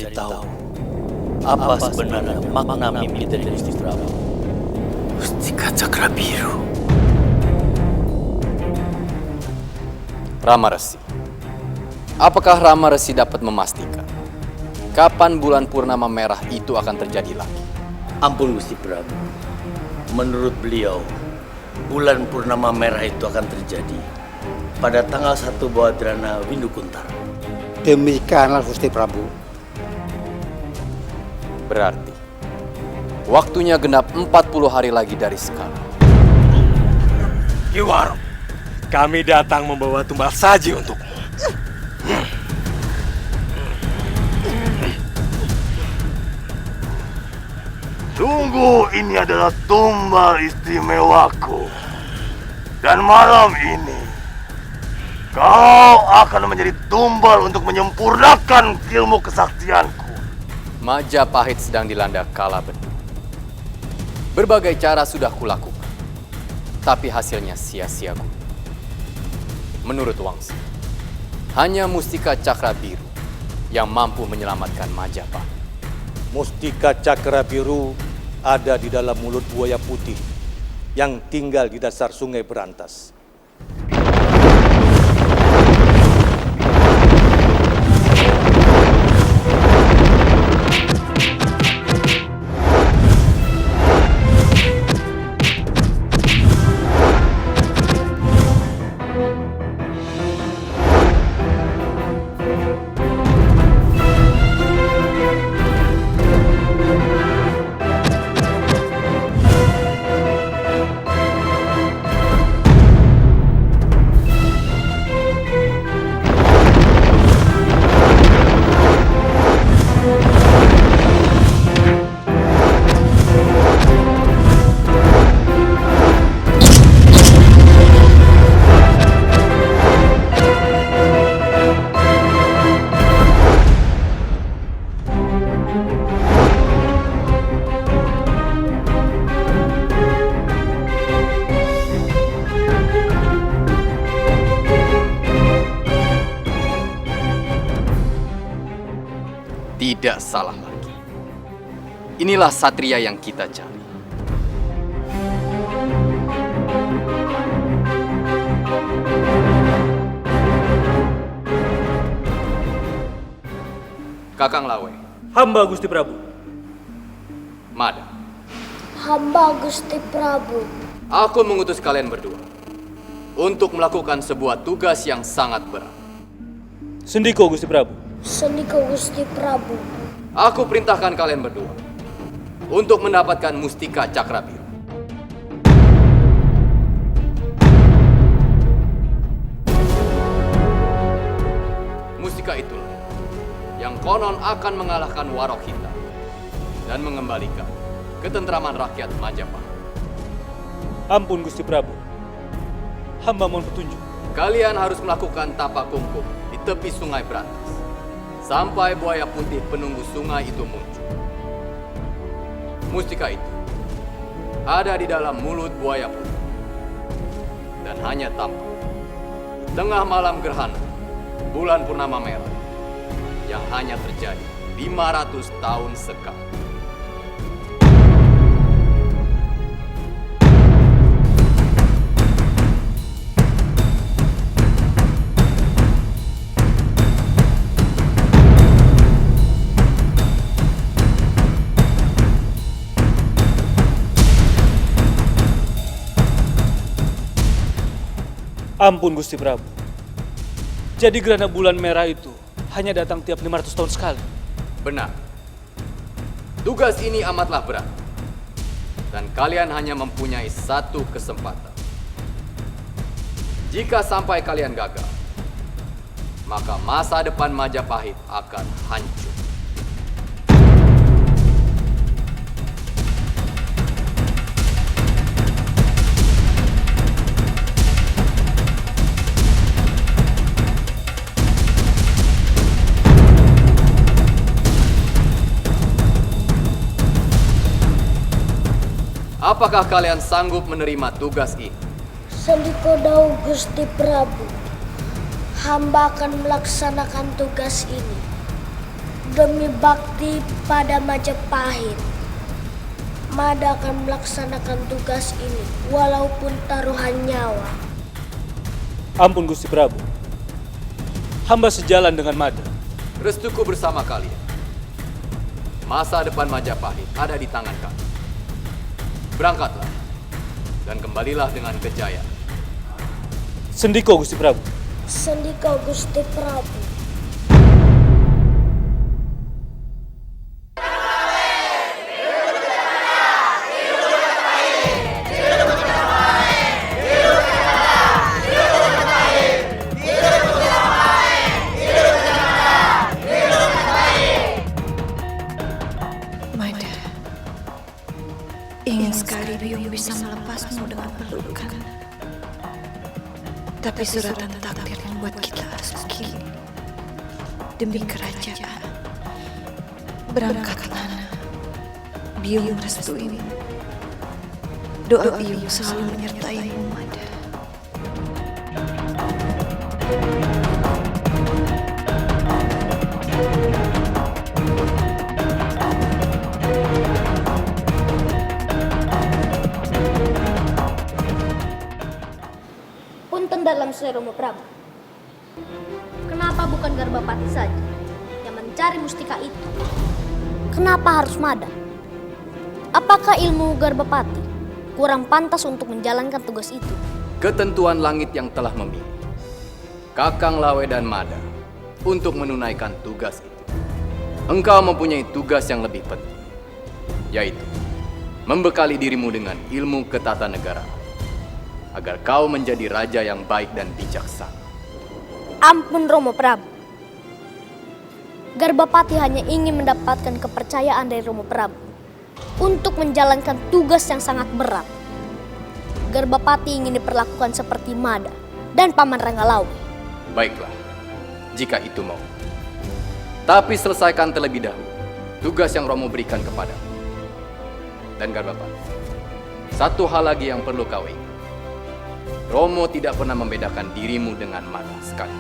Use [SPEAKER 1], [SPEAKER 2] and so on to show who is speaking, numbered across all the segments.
[SPEAKER 1] mencari tahu apa sebenarnya makna mimpi dari Gusti Prabu. Mustika Cakra Biru.
[SPEAKER 2] Rama Resi, apakah Rama Resi dapat memastikan kapan bulan purnama merah itu akan terjadi lagi?
[SPEAKER 1] Ampun Gusti Prabu. Menurut beliau, bulan purnama merah itu akan terjadi pada tanggal 1 Bawadrana Windu Kuntar.
[SPEAKER 3] Demikianlah Gusti Prabu.
[SPEAKER 2] Berarti waktunya genap 40 hari lagi dari sekarang.
[SPEAKER 4] Ki Waro, kami datang membawa tumbal saji untukmu.
[SPEAKER 5] Sungguh ini adalah tumbal istimewaku. Dan malam ini kau akan menjadi tumbal untuk menyempurnakan ilmu kesaktianku.
[SPEAKER 2] Majapahit sedang dilanda kala benih. Berbagai cara sudah kulakukan, tapi hasilnya sia-sia guna. Menurut Wangsa, hanya Mustika Cakra Biru yang mampu menyelamatkan Majapahit.
[SPEAKER 6] Mustika Cakra Biru ada di dalam mulut buaya putih yang tinggal di dasar Sungai Berantas.
[SPEAKER 2] Tidak salah lagi. Inilah satria yang kita cari. Kakang Lawe,
[SPEAKER 7] Hamba Gusti Prabu.
[SPEAKER 2] Mada,
[SPEAKER 8] Hamba Gusti Prabu.
[SPEAKER 2] aku mengutus kalian berdua untuk melakukan sebuah tugas yang sangat berat.
[SPEAKER 7] Sendiko Gusti Prabu.
[SPEAKER 8] Sendika Gusti Prabu.
[SPEAKER 2] Aku perintahkan kalian berdua untuk mendapatkan Mustika Cakra Biru. Mustika itulah yang konon akan mengalahkan Warok Hitam dan mengembalikan ketentraman rakyat Majapahit.
[SPEAKER 7] Ampun Gusti Prabu. Hamba mohon petunjuk.
[SPEAKER 2] Kalian harus melakukan tapak kungkum di tepi Sungai Berantas sampai buaya putih penunggu sungai itu muncul. Mustika itu ada di dalam mulut buaya putih dan hanya tampak di tengah malam gerhana bulan purnama merah yang hanya terjadi 500 tahun sekali.
[SPEAKER 7] Ampun Gusti Prabu. Jadi gerhana bulan merah itu hanya datang tiap 500 tahun sekali.
[SPEAKER 2] Benar. Tugas ini amatlah berat. Dan kalian hanya mempunyai satu kesempatan. Jika sampai kalian gagal, maka masa depan Majapahit akan hancur. Apakah kalian sanggup menerima tugas ini?
[SPEAKER 8] Sendika dawuh Gusti Prabu. Hamba akan melaksanakan tugas ini. Demi bakti pada Majapahit, Mada akan melaksanakan tugas ini walaupun taruhan nyawa.
[SPEAKER 7] Ampun Gusti Prabu. Hamba sejalan dengan Mada.
[SPEAKER 2] Restuku bersama kalian. Masa depan Majapahit ada di tangan kami. Berangkatlah dan kembalilah dengan kejayaan.
[SPEAKER 7] Sendiko Gusti Prabu.
[SPEAKER 8] Sendika Gusti Prabu.
[SPEAKER 9] Mada, ingin sekali Biung bisa melepasmu dengan pelukan. Tapi suratan takdir membuat kita harus begini. Demi kerajaan. Berangkatlah, Biung restuimu. Doa Biung selalu menyertaimu, Mada.
[SPEAKER 8] Punten dalam Romo Prabu. Kenapa bukan Garbapati saja yang mencari mustika itu? Kenapa harus Mada? Apakah ilmu Garbapati kurang pantas untuk menjalankan tugas itu?
[SPEAKER 2] Ketentuan langit yang telah memilih Kakang Lawe dan Mada untuk menunaikan tugas itu. Engkau mempunyai tugas yang lebih penting, yaitu membekali dirimu dengan ilmu ketatanegaraan agar kau menjadi raja yang baik dan bijaksana.
[SPEAKER 8] Ampun Romo Prabu. Garbapati hanya ingin mendapatkan kepercayaan dari Romo Prabu untuk menjalankan tugas yang sangat berat. Garbapati ingin diperlakukan seperti Mada dan Paman Ranggalawe.
[SPEAKER 2] Baiklah, jika itu mau. Tapi selesaikan terlebih dahulu tugas yang Romo berikan kepadamu. Dan Garbapati, satu hal lagi yang perlu kau ingat. Romo tidak pernah membedakan dirimu dengan Mada sekali.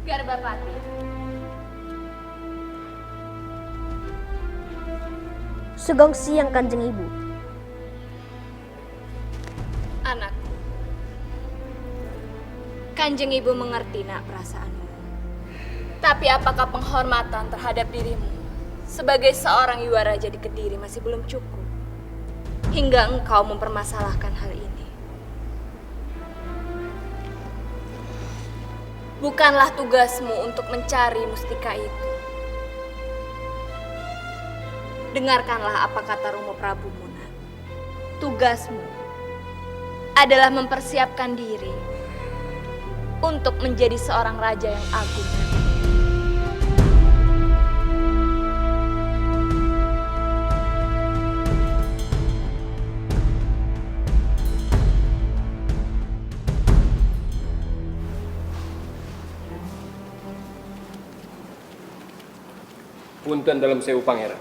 [SPEAKER 10] Garbapati.
[SPEAKER 8] Sugeng siang Kanjeng Ibu.
[SPEAKER 10] Anakku. Kanjeng Ibu mengerti nak perasaanmu. Tapi apakah penghormatan terhadap dirimu sebagai seorang Yuwaraja di Kediri masih belum cukup hingga engkau mempermasalahkan hal ini? Bukanlah tugasmu untuk mencari mustika itu. Dengarkanlah apa kata Romo Prabu Muna. Tugasmu adalah mempersiapkan diri untuk menjadi seorang raja yang agung.
[SPEAKER 11] Punten dalam sewu pangeran.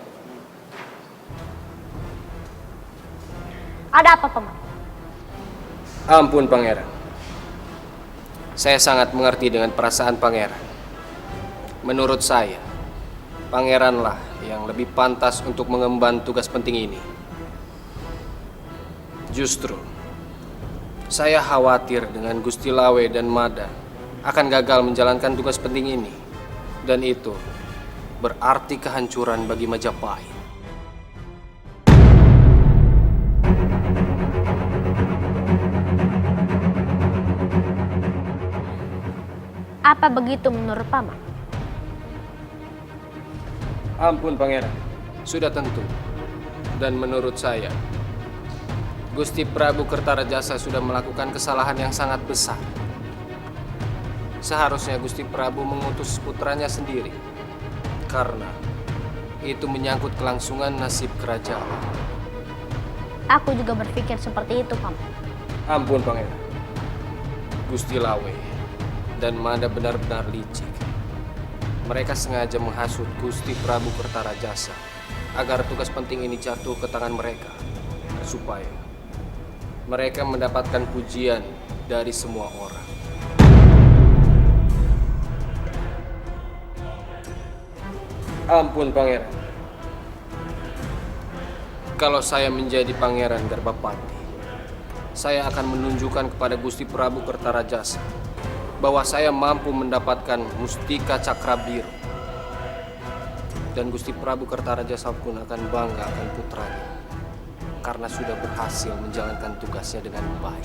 [SPEAKER 8] Ada apa, Paman?
[SPEAKER 11] Ampun pangeran. Saya sangat mengerti dengan perasaan pangeran. Menurut saya, pangeranlah yang lebih pantas untuk mengemban tugas penting ini. Justru, saya khawatir dengan Gusti Lawe dan Mada akan gagal menjalankan tugas penting ini. Dan itu berarti kehancuran bagi Majapahit.
[SPEAKER 8] Apa begitu menurut Paman?
[SPEAKER 11] Ampun pangeran, sudah tentu. Dan menurut saya, Gusti Prabu Kertarajasa sudah melakukan kesalahan yang sangat besar. Seharusnya Gusti Prabu mengutus putranya sendiri, karena itu menyangkut kelangsungan nasib kerajaan.
[SPEAKER 8] Aku juga berpikir seperti itu, Paman.
[SPEAKER 11] Ampun pangeran, Gusti Lawe dan Mada benar-benar licik. Mereka sengaja menghasut Gusti Prabu Kertarajasa agar tugas penting ini jatuh ke tangan mereka, supaya mereka mendapatkan pujian dari semua orang. Ampun, Pangeran. Kalau saya menjadi Pangeran Garbapati, saya akan menunjukkan kepada Gusti Prabu Kertarajasa bahwa saya mampu mendapatkan Mustika Cakra Biru. Dan Gusti Prabu Kertarajasa pun akan bangga akan putranya karena sudah berhasil menjalankan tugasnya dengan baik.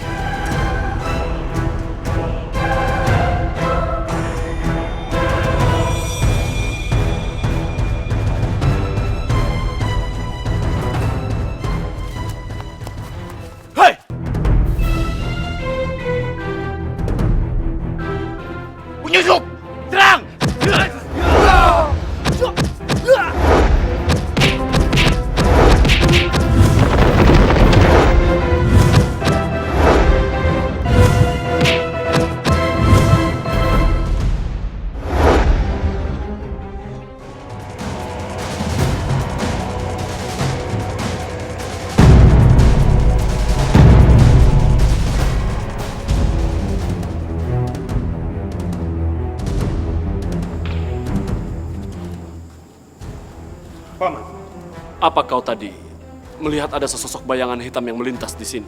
[SPEAKER 4] Hei! Penyusup! Serang!
[SPEAKER 12] Paman, apa kau tadi melihat ada sesosok bayangan hitam yang melintas di sini?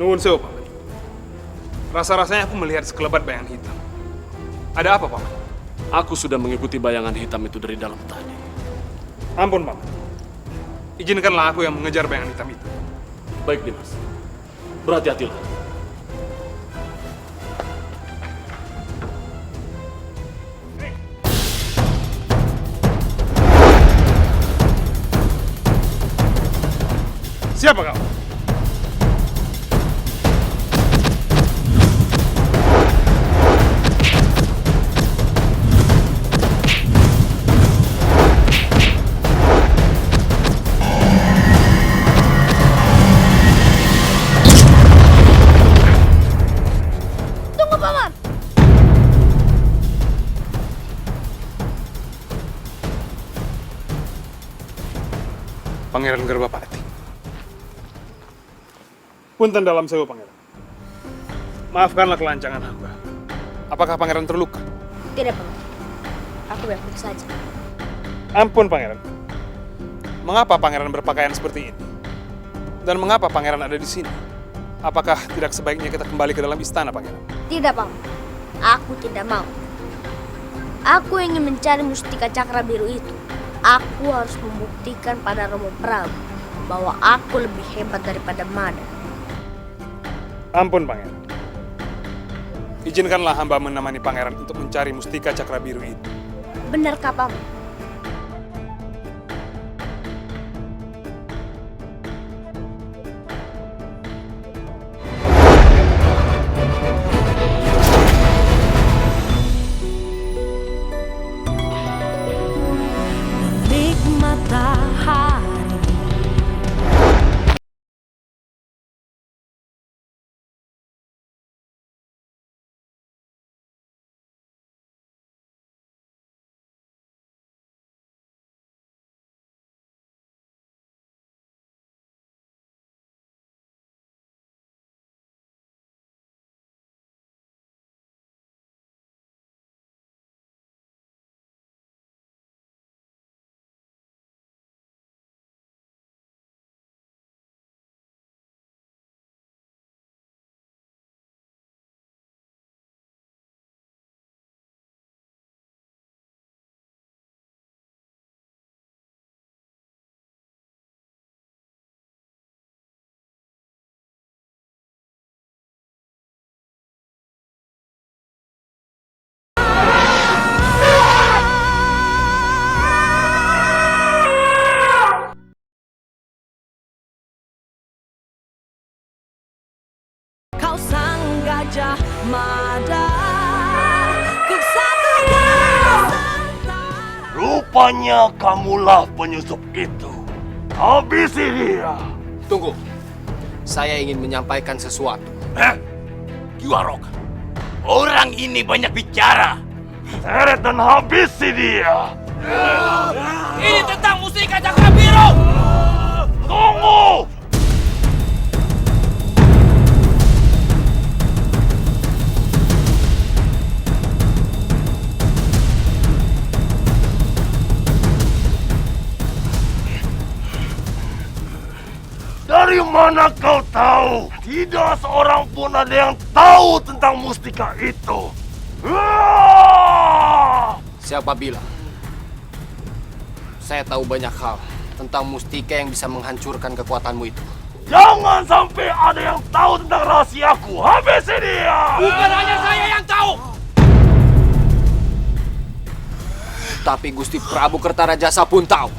[SPEAKER 13] Nuwun sewu, Paman. Rasa-rasanya aku melihat sekelebat bayangan hitam. Ada apa, Paman?
[SPEAKER 12] Aku sudah mengikuti bayangan hitam itu dari dalam tadi.
[SPEAKER 13] Ampun, Paman. Izinkanlah aku yang mengejar bayangan hitam itu.
[SPEAKER 12] Baik, Dimas. Berhati-hatilah.
[SPEAKER 13] Siapa kau?
[SPEAKER 8] Tunggu, Paman!
[SPEAKER 13] Pangeran Garbapati. Punten dalam sewu, Pangeran. Maafkanlah kelancangan hamba. Apakah Pangeran terluka?
[SPEAKER 8] Tidak, Paman. Aku baik-baik saja.
[SPEAKER 13] Ampun, Pangeran. Mengapa Pangeran berpakaian seperti ini? Dan mengapa Pangeran ada di sini? Apakah tidak sebaiknya kita kembali ke dalam istana, Pangeran?
[SPEAKER 8] Tidak, Paman. Aku tidak mau. Aku ingin mencari Mustika Cakra Biru itu. Aku harus membuktikan pada Romo Prabu bahwa aku lebih hebat daripada Mada.
[SPEAKER 13] Ampun, Pangeran. Izinkanlah hamba menemani Pangeran untuk mencari Mustika Cakra Biru itu.
[SPEAKER 8] Benarkah, Paman?
[SPEAKER 14] Gajah Mada.
[SPEAKER 5] Rupanya kamulah penyusup itu. Habisi dia.
[SPEAKER 11] Tunggu. Saya ingin menyampaikan sesuatu.
[SPEAKER 5] Ki Waroka, orang ini banyak bicara. Seret dan habisi dia. Ini tentang Mustika Cakra Biru! Tunggu! Dari mana kau tahu? Tidak seorang pun ada yang tahu tentang mustika itu.
[SPEAKER 11] Siapa bilang? Saya tahu banyak hal tentang mustika yang bisa menghancurkan kekuatanmu itu.
[SPEAKER 5] Jangan sampai ada yang tahu tentang rahasiaku. Habisi dia!
[SPEAKER 11] Bukan hanya saya yang tahu. Tapi Gusti Prabu Kertarajasa pun tahu.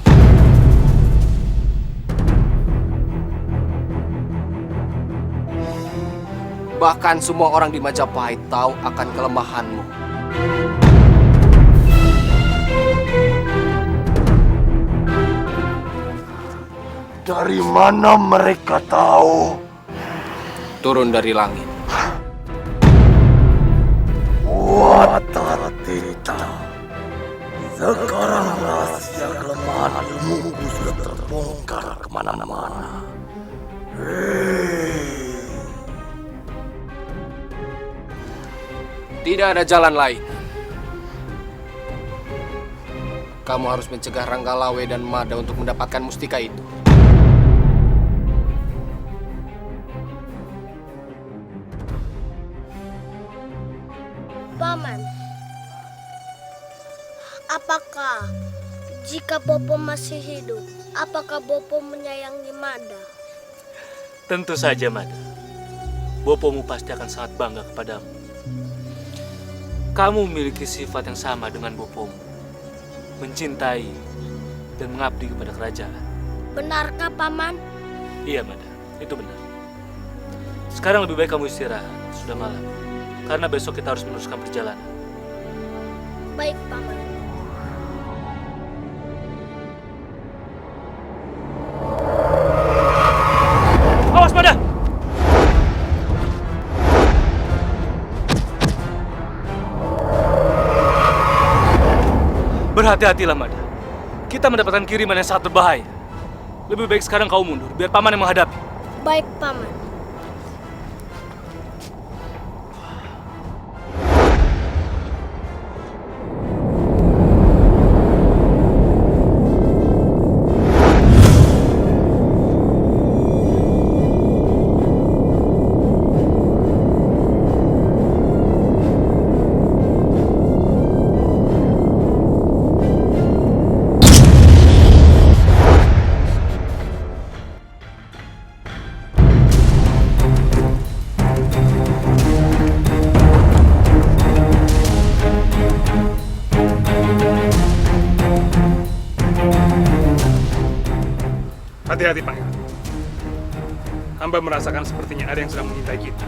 [SPEAKER 11] Bahkan semua orang di Majapahit tahu akan kelemahanmu.
[SPEAKER 5] Dari mana mereka tahu?
[SPEAKER 11] Turun dari langit.
[SPEAKER 5] Watatita. Sekarang rahasia kelemahan ilmuku sudah terbongkar kemana-mana.
[SPEAKER 11] Tidak ada jalan lain. Kamu harus mencegah Ranggalawe dan Mada untuk mendapatkan mustika itu.
[SPEAKER 8] Paman, apakah jika Bopo masih hidup, apakah Bopo menyayangi Mada?
[SPEAKER 7] Tentu saja, Mada. Bopomu pasti akan sangat bangga kepadamu. Kamu memiliki sifat yang sama dengan Bopomu. Mencintai dan mengabdi kepada kerajaan.
[SPEAKER 8] Benarkah, Paman?
[SPEAKER 7] Iya, Mada. Itu benar. Sekarang lebih baik kamu istirahat. Sudah malam. Karena besok kita harus meneruskan perjalanan.
[SPEAKER 8] Baik, Paman.
[SPEAKER 7] Awas, Mada! Berhati-hatilah, Mada. Kita mendapatkan kiriman yang sangat berbahaya. Lebih baik sekarang kau mundur, biar Paman yang menghadapi.
[SPEAKER 8] Baik, Paman.
[SPEAKER 13] Hati-hati, Pangeran. Hamba merasakan sepertinya ada yang sedang mengintai kita.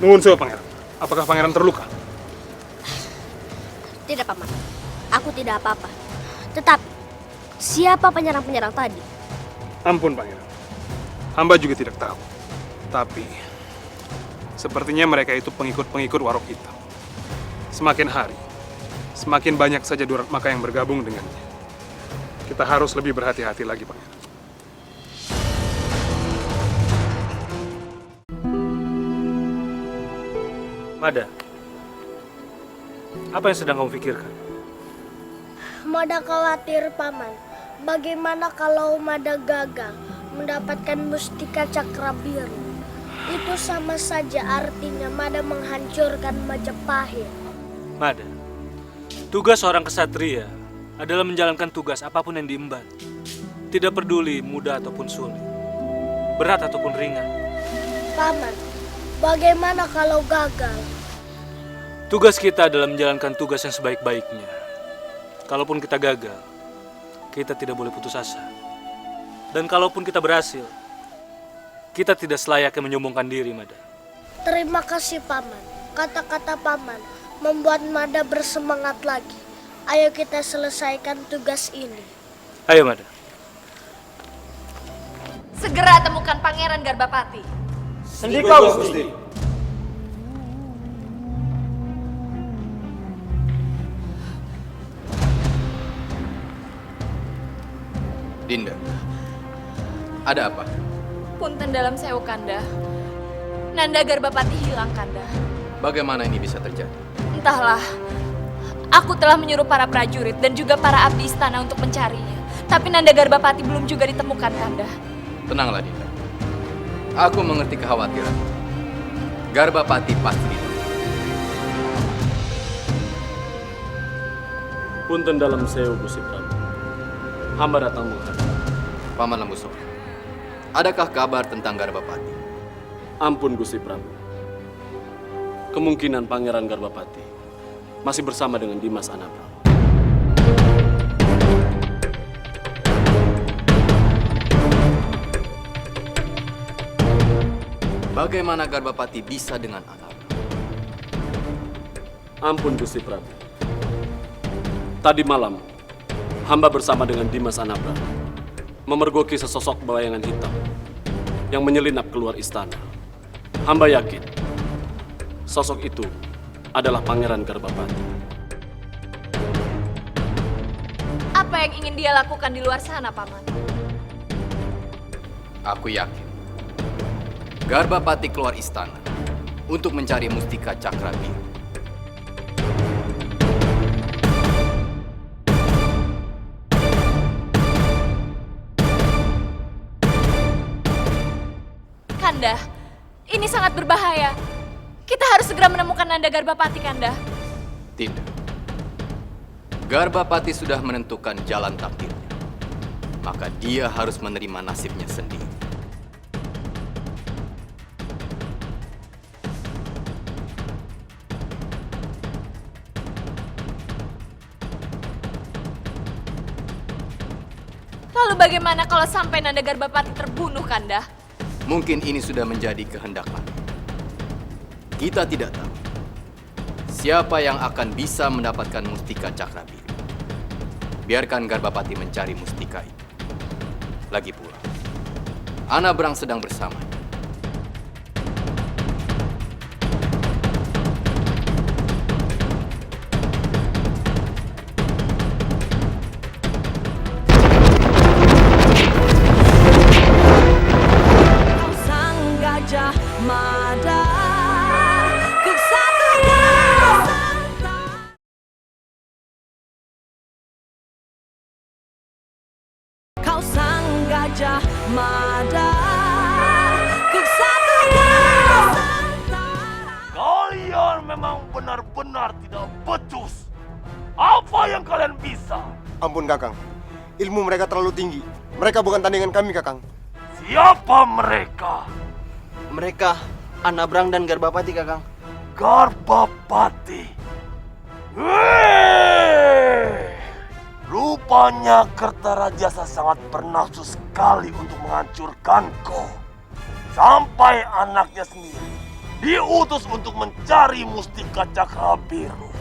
[SPEAKER 13] Nuhun sewa, Pangeran. Apakah Pangeran terluka?
[SPEAKER 8] Tidak, Paman. Aku tidak apa-apa. Tetapi, siapa penyerang-penyerang tadi?
[SPEAKER 13] Ampun, Pangeran. Hamba juga tidak tahu. Tapi, sepertinya mereka itu pengikut-pengikut Warok Hitam. Semakin hari, semakin banyak saja Duratmaka yang bergabung dengannya. Kita harus lebih berhati-hati lagi, Pangeran.
[SPEAKER 7] Mada, apa yang sedang kamu pikirkan?
[SPEAKER 8] Mada khawatir, Paman. Bagaimana kalau Mada gagal mendapatkan mustika cakra biru? Itu sama saja artinya Mada menghancurkan Majapahit.
[SPEAKER 7] Mada, tugas seorang kesatria adalah menjalankan tugas apapun yang diemban. Tidak peduli mudah ataupun sulit, berat ataupun ringan.
[SPEAKER 8] Paman, bagaimana kalau gagal?
[SPEAKER 7] Tugas kita adalah menjalankan tugas yang sebaik-baiknya. Kalaupun kita gagal, kita tidak boleh putus asa. Dan kalaupun kita berhasil, kita tidak selayaknya menyombongkan diri, Mada.
[SPEAKER 8] Terima kasih, Paman. Kata-kata Paman membuat Mada bersemangat lagi. Ayo kita selesaikan tugas ini.
[SPEAKER 7] Ayo, Mada.
[SPEAKER 10] Segera temukan Pangeran Garbapati.
[SPEAKER 5] Sendika, Gusti.
[SPEAKER 2] Dinda, ada apa?
[SPEAKER 10] Punten dalam sewu, Kanda. Nanda Garbapati hilang, Kanda.
[SPEAKER 2] Bagaimana ini bisa terjadi?
[SPEAKER 10] Entahlah. Aku telah menyuruh para prajurit dan juga para abdi istana untuk mencarinya. Tapi Nanda Garbapati belum juga ditemukan, Kanda.
[SPEAKER 2] Tenanglah, Dinda. Aku mengerti kekhawatiran. Garbapati pasti ditemukan.
[SPEAKER 12] Punten dalam sewu, Gusti Prabu. Hamba datang menghadap.
[SPEAKER 2] Paman Lembu Sora, adakah kabar tentang Garbapati?
[SPEAKER 12] Ampun, Gusti Prabu. Kemungkinan Pangeran Garbapati masih bersama dengan Dimas Anabrang.
[SPEAKER 2] Bagaimana Garbapati bisa dengan Anabrang?
[SPEAKER 12] Ampun, Gusti Prabu. Tadi malam, hamba bersama dengan Dimas Anabrang memergoki sesosok bayangan hitam yang menyelinap keluar istana. Hamba yakin sosok itu adalah Pangeran Garbapati.
[SPEAKER 10] Apa yang ingin dia lakukan di luar sana, Paman?
[SPEAKER 2] Aku yakin Garbapati keluar istana untuk mencari mustika cakra biru.
[SPEAKER 10] Kanda, ini sangat berbahaya. Kita harus segera menemukan Nanda Garbapati, Kanda.
[SPEAKER 2] Tidak. Garbapati sudah menentukan jalan takdirnya. Maka dia harus menerima nasibnya sendiri.
[SPEAKER 10] Lalu bagaimana kalau sampai Nanda Garbapati terbunuh, Kanda?
[SPEAKER 2] Mungkin ini sudah menjadi kehendak Allah. Kita tidak tahu siapa yang akan bisa mendapatkan mustika cakra biru. Biarkan Garbapati mencari mustika itu. Lagi pula, Anabrang sedang bersamanya.
[SPEAKER 14] Mada, kau sang gajah mada,
[SPEAKER 5] Kalian memang benar-benar tidak becus. Apa yang kalian bisa?
[SPEAKER 15] Ampun, Kakang. Ilmu mereka terlalu tinggi. Mereka bukan tandingan kami, Kakang.
[SPEAKER 5] Siapa mereka?
[SPEAKER 16] Mereka Anabrang dan Garbapati, Kakang.
[SPEAKER 5] Garbapati. Rupanya Kertarajasa sangat bernafsu sekali untuk menghancurkanku. Sampai anaknya sendiri diutus untuk mencari mustika cakra biru.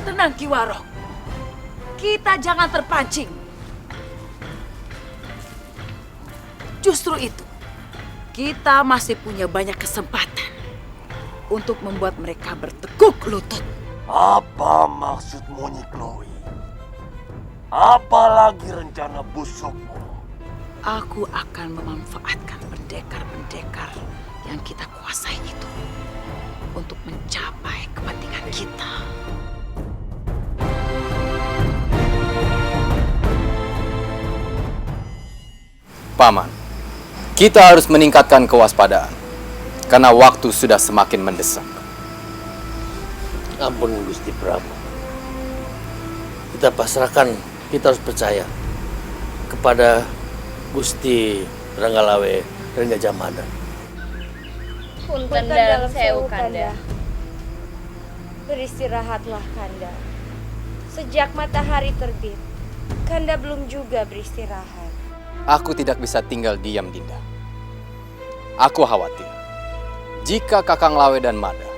[SPEAKER 14] Tenang, Ki Warok. Kita jangan terpancing. Justru itu, kita masih punya banyak kesempatan untuk membuat mereka bertekuk lutut.
[SPEAKER 5] Apa maksudmu, Nyi Chloe? Apalagi rencana busukmu?
[SPEAKER 14] Aku akan memanfaatkan pendekar-pendekar yang kita kuasai itu untuk mencapai kepentingan kita.
[SPEAKER 2] Paman, kita harus meningkatkan kewaspadaan karena waktu sudah semakin mendesak.
[SPEAKER 1] Ampun Gusti Prabu. Kita pasrahkan, kita harus percaya kepada Gusti Ranggalawe dan Gajah Mada.
[SPEAKER 10] Punten dalam sewu, Kanda. Beristirahatlah, Kanda. Sejak matahari terbit, Kanda belum juga beristirahat.
[SPEAKER 2] Aku tidak bisa tinggal diam, Dinda. Aku khawatir jika Kakang Lawe dan Mada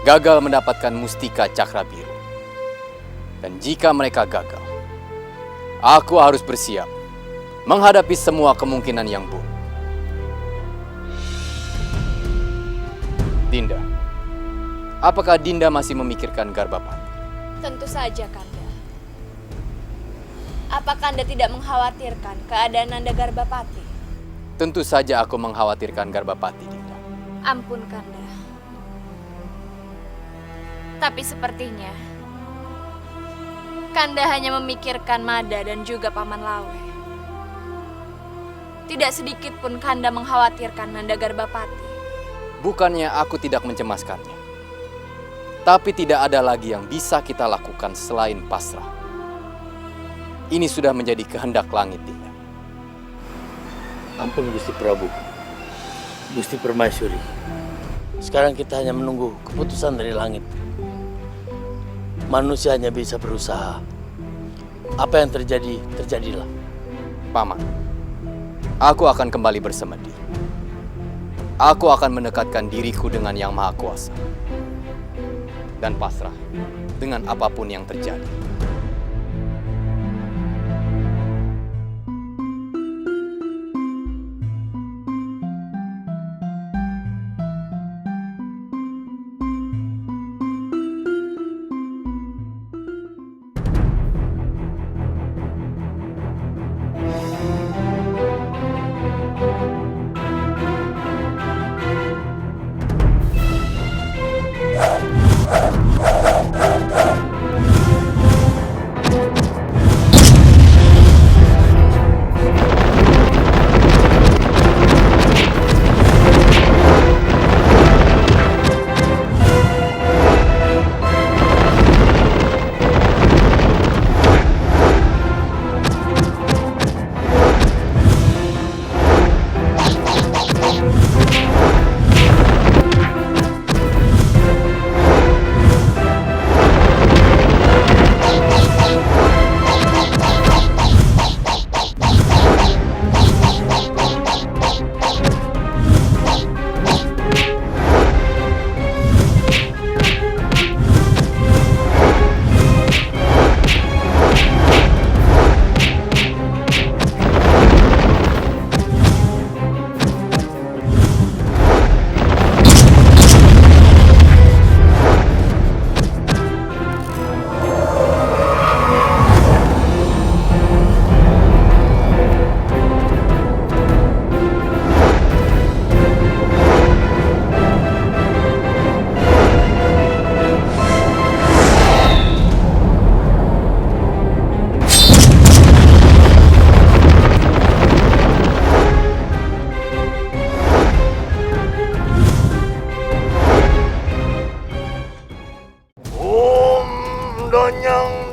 [SPEAKER 2] gagal mendapatkan mustika cakra biru. Dan jika mereka gagal, aku harus bersiap menghadapi semua kemungkinan yang buruk. Dinda, apakah Dinda masih memikirkan Garbapati?
[SPEAKER 10] Tentu saja, Kanda. Apakah Kanda tidak mengkhawatirkan keadaan Nanda Garbapati?
[SPEAKER 2] Tentu saja aku mengkhawatirkan Garbapati, Dinda.
[SPEAKER 10] Ampun, Kanda. Tapi sepertinya Kanda hanya memikirkan Mada dan juga Paman Lawe. Tidak sedikit pun Kanda mengkhawatirkan Nanda Garbapati.
[SPEAKER 2] Bukannya aku tidak mencemaskannya. Tapi tidak ada lagi yang bisa kita lakukan selain pasrah. Ini sudah menjadi kehendak langit, Dinda.
[SPEAKER 1] Ampun Gusti Prabu, Gusti Permaisuri. Sekarang kita hanya menunggu keputusan dari langit. Manusia hanya bisa berusaha. Apa yang terjadi, terjadilah.
[SPEAKER 2] Paman, aku akan kembali bersemedi. Aku akan mendekatkan diriku dengan Yang Maha Kuasa. Dan pasrah dengan apapun yang terjadi.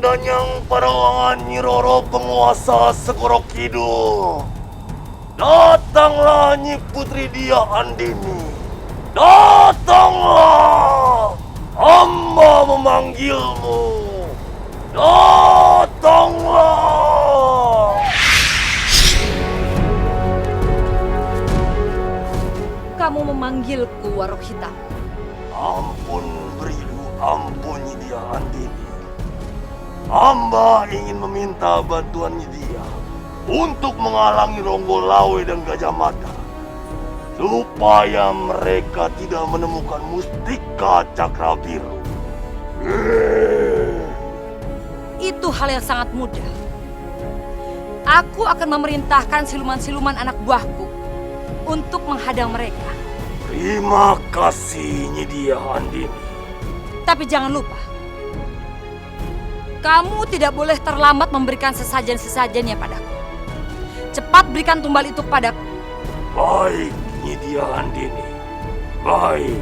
[SPEAKER 5] Danyang Parawangan Nyi Roro penguasa Segoro Kidul. Datanglah Nyi Putri Dia Andini. Datanglah. Hamba memanggilmu. Datanglah.
[SPEAKER 14] Kamu memanggilku, Warok Hitam.
[SPEAKER 5] Ampun berilu, ampun Nyi Dia Andini. Hamba ingin meminta bantuan Nyi Dia untuk menghalangi Ronggo Lawe dan Gajah Mada supaya mereka tidak menemukan mustika cakra biru.
[SPEAKER 14] Itu hal yang sangat mudah. Aku akan memerintahkan siluman-siluman anak buahku untuk menghadang mereka.
[SPEAKER 5] Terima kasih Nydia Andini.
[SPEAKER 17] Tapi jangan lupa, kamu tidak boleh terlambat memberikan sesajen-sesajennya padaku. Cepat berikan tumbal itu kepadaku.
[SPEAKER 5] Baik, Nydia Andini. Baik.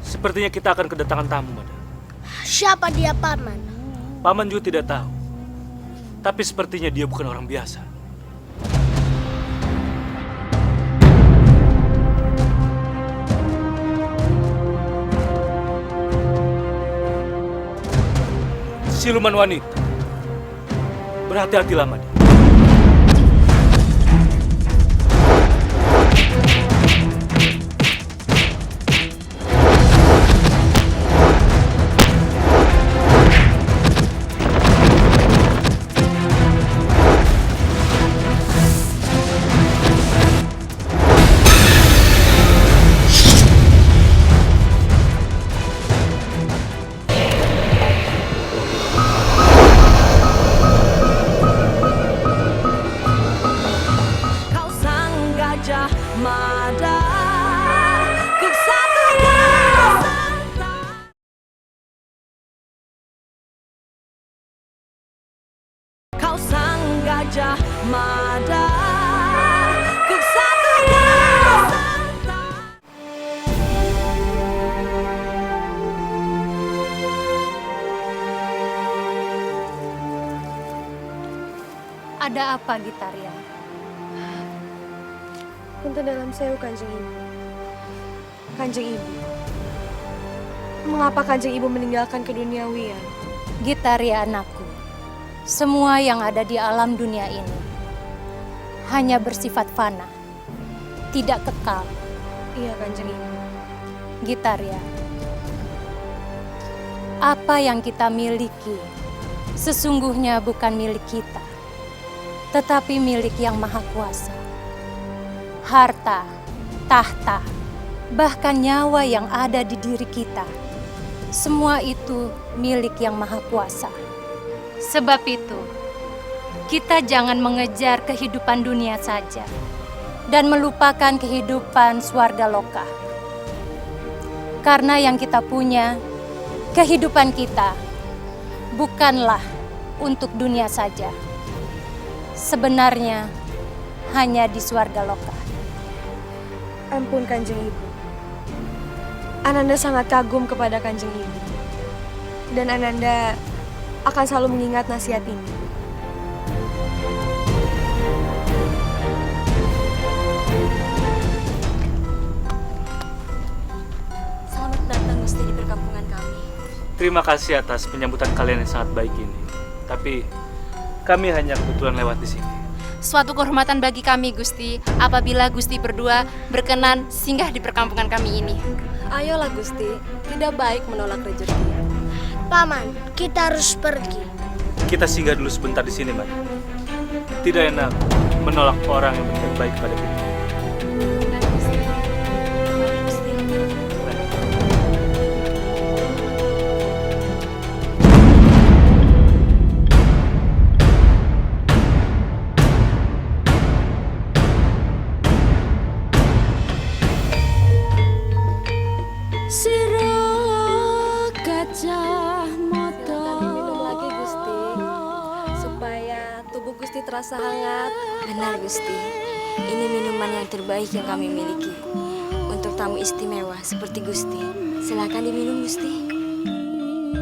[SPEAKER 7] Sepertinya kita akan kedatangan tamu, Mada.
[SPEAKER 8] Siapa dia, Paman?
[SPEAKER 7] Paman juga tidak tahu. Tapi sepertinya dia bukan orang biasa. Siluman wanita. Berhati-hatilah, Mada.
[SPEAKER 17] Kau sang Gajah Mada, ku satukan.
[SPEAKER 9] Ada apa, Gitaria?
[SPEAKER 18] Punten dalam sewu, Kanjeng Ibu. Kanjeng Ibu, mengapa Kanjeng Ibu meninggalkan keduniawian?
[SPEAKER 9] Gitaria anakku, semua yang ada di alam dunia ini hanya bersifat fana, tidak kekal.
[SPEAKER 18] Iya, Kanjeng Ibu.
[SPEAKER 9] Gitaria, apa yang kita miliki sesungguhnya bukan milik kita, tetapi milik Yang Maha Kuasa. Harta, tahta, bahkan nyawa yang ada di diri kita, semua itu milik Yang Maha Kuasa. Sebab itu, kita jangan mengejar kehidupan dunia saja dan melupakan kehidupan swarga loka. Karena yang kita punya, kehidupan kita, bukanlah untuk dunia saja. Sebenarnya hanya di swarga loka.
[SPEAKER 18] Ampun, Kanjeng Ibu. Ananda sangat kagum kepada Kanjeng Ibu. Dan Ananda akan selalu mengingat nasihat ini.
[SPEAKER 10] Selamat datang Gusti di perkampungan kami.
[SPEAKER 7] Terima kasih atas penyambutan kalian yang sangat baik ini. Tapi kami hanya kebetulan lewat di sini.
[SPEAKER 19] Suatu kehormatan bagi kami, Gusti, apabila Gusti berdua berkenan singgah di perkampungan kami ini.
[SPEAKER 18] Ayolah, Gusti. Tidak baik menolak rezeki.
[SPEAKER 8] Paman, kita harus pergi.
[SPEAKER 7] Kita singgah dulu sebentar di sini, Mada. Tidak enak menolak orang yang berbuat baik kepada kita.
[SPEAKER 18] Terasa hangat.
[SPEAKER 10] Benar, Gusti. Ini minuman yang terbaik yang kami miliki. Untuk tamu istimewa seperti Gusti. Silakan diminum, Gusti.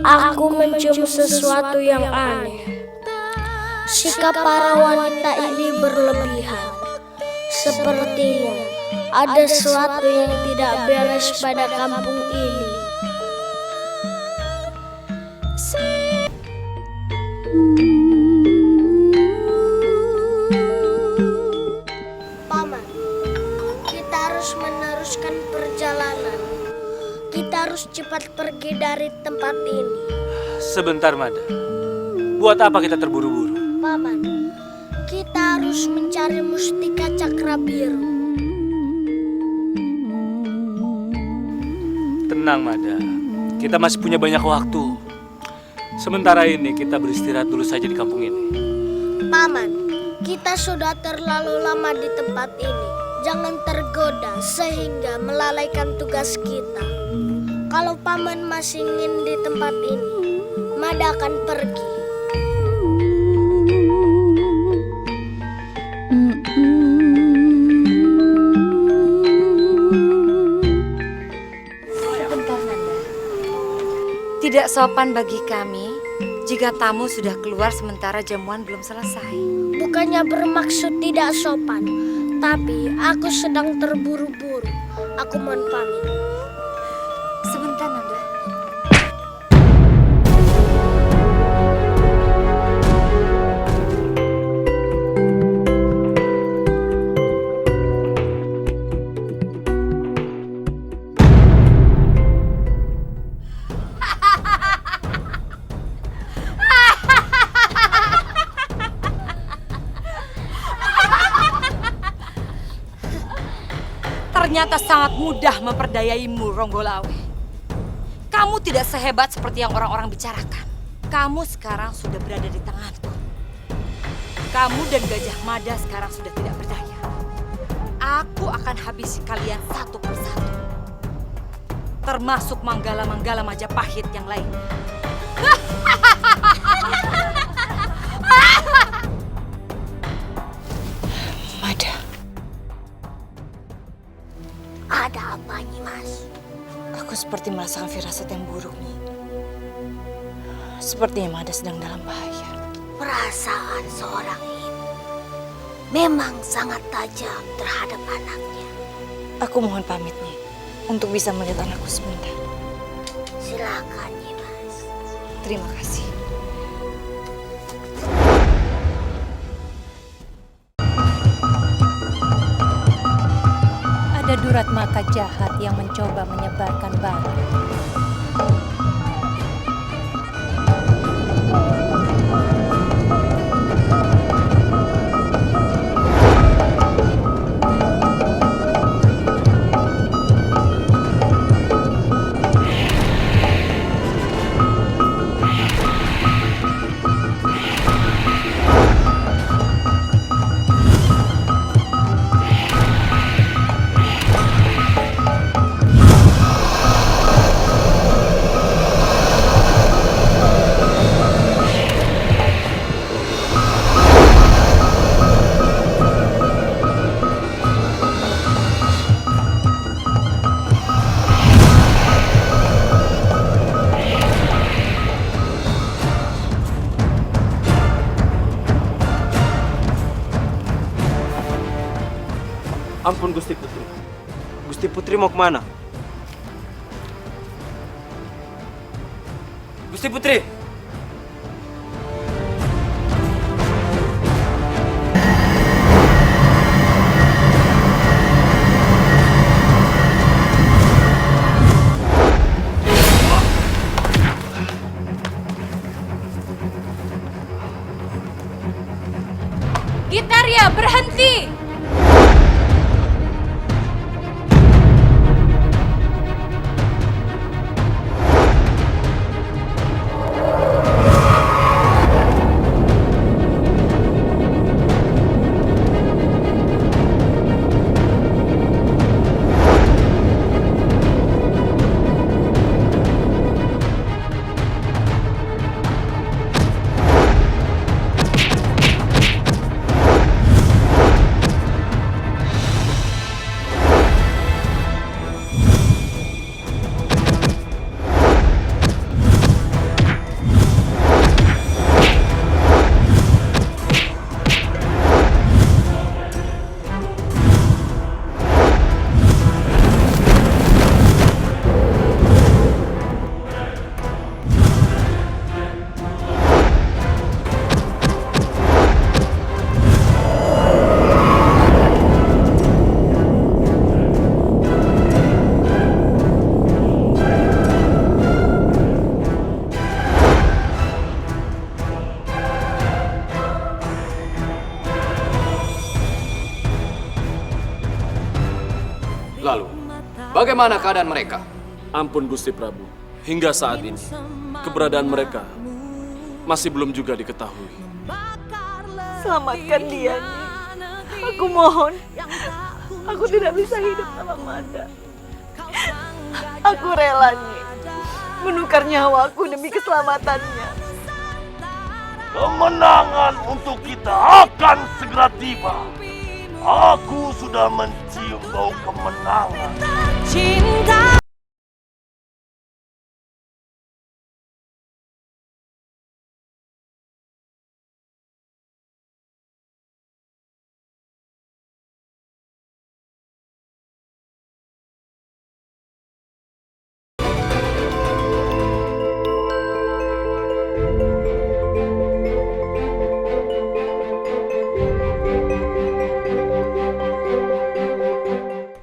[SPEAKER 8] Aku mencium sesuatu yang aneh. Sikap para wanita ini berlebihan. Sepertinya ada sesuatu yang tidak beres pada kampung ini. Kita harus cepat pergi dari tempat ini.
[SPEAKER 7] Sebentar, Mada. Buat apa kita terburu-buru?
[SPEAKER 8] Paman, kita harus mencari mustika cakra biru.
[SPEAKER 7] Tenang, Mada. kita masih punya banyak waktu. Sementara ini kita beristirahat dulu saja di kampung ini.
[SPEAKER 8] Paman, kita sudah terlalu lama di tempat ini. Jangan tergoda sehingga melalaikan tugas kita. Kalau paman masih ingin di tempat ini, Mada akan pergi.
[SPEAKER 17] Sebentar, Nanda. Tidak sopan bagi kami jika tamu sudah keluar sementara jamuan belum selesai.
[SPEAKER 8] Bukannya bermaksud tidak sopan, tapi aku sedang terburu-buru. Aku mohon pamit.
[SPEAKER 17] Sebentar, Nanda. Ternyata sangat mudah memperdayaimu, Ronggolawe. Kamu tidak sehebat seperti yang orang-orang bicarakan. Kamu sekarang sudah berada di tanganku. Kamu dan Gajah Mada sekarang sudah tidak berdaya. Aku akan habisi kalian satu persatu. Termasuk manggala-manggala Majapahit yang lain.
[SPEAKER 14] Mada.
[SPEAKER 8] Ada apa, Nyimas?
[SPEAKER 17] Aku seperti merasakan firasat yang buruk, Nyi. Sepertinya Mada sedang dalam bahaya.
[SPEAKER 8] Perasaan seorang ibu memang sangat tajam terhadap anaknya.
[SPEAKER 17] Aku mohon pamit, Nyi, untuk bisa melihat anakku sebentar.
[SPEAKER 8] Silakan, Nyimas.
[SPEAKER 17] Terima kasih.
[SPEAKER 9] Ada Duratmaka jahat yang mencoba menyebarkan bala.
[SPEAKER 16] Ampun Gusti Putri. Gusti Putri mau kemana? Gusti Putri!
[SPEAKER 17] Gitaria, berhenti!
[SPEAKER 2] Lalu, bagaimana keadaan mereka?
[SPEAKER 12] Ampun Gusti Prabu, Hingga saat ini, keberadaan mereka masih belum juga diketahui.
[SPEAKER 10] Selamatkan dia, Nyi. Aku mohon. Aku tidak bisa hidup tanpa Mada. Aku rela, Nyi, menukar nyawaku demi keselamatannya.
[SPEAKER 5] Kemenangan untuk kita akan segera tiba. Aku sudah mencium bau kemenangan.
[SPEAKER 20] Cinta